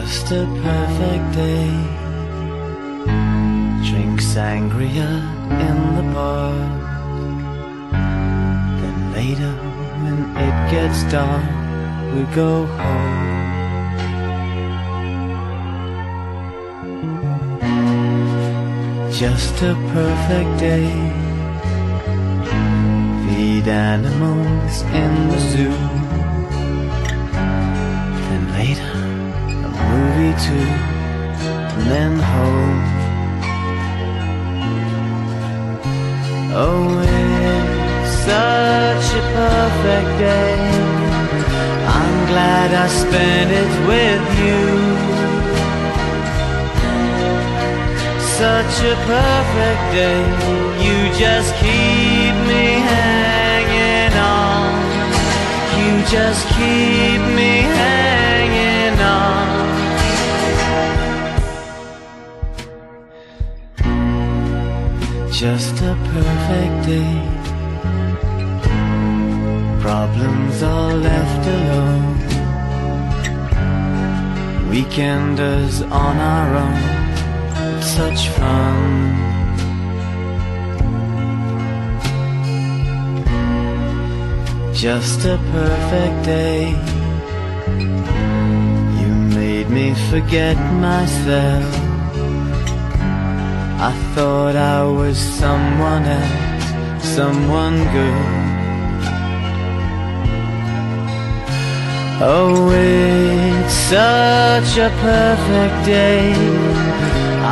Just a perfect day. Drink sangria in the park. Then later when it gets dark, we go home. Just a perfect day. Feed animals in the zoo. Then later a movie too, and then home. Oh, it's such a perfect day. I'm glad I spent it with you. Such a perfect day. You just keep me hanging on. You just keep me hanging on. Just a perfect day. Problems all left alone. Weekenders on our own. Such fun. Just a perfect day. You made me forget myself. I thought I was someone else, someone good. Oh, it's such a perfect day.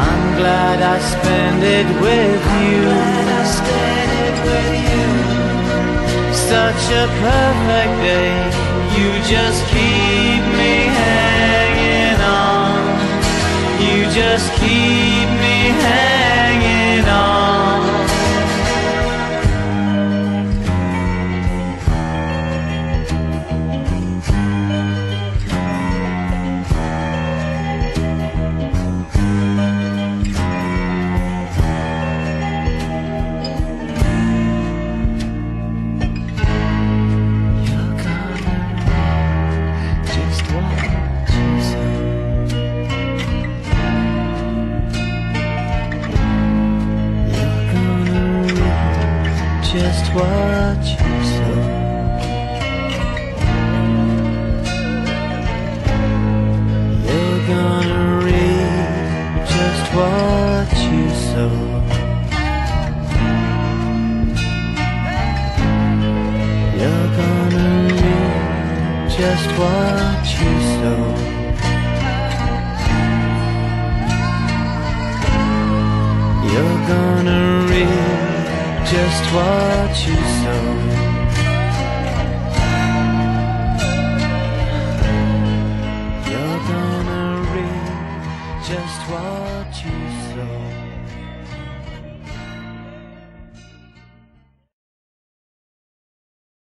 I'm glad I spent it with you. Such a perfect day. You just keep me hanging on. You just keep me hanging on. Just what you sow. You're gonna reap just what you sow. You're gonna reap just what you sow. You're gonna reap just what you sow. You're gonna reap just what you sow.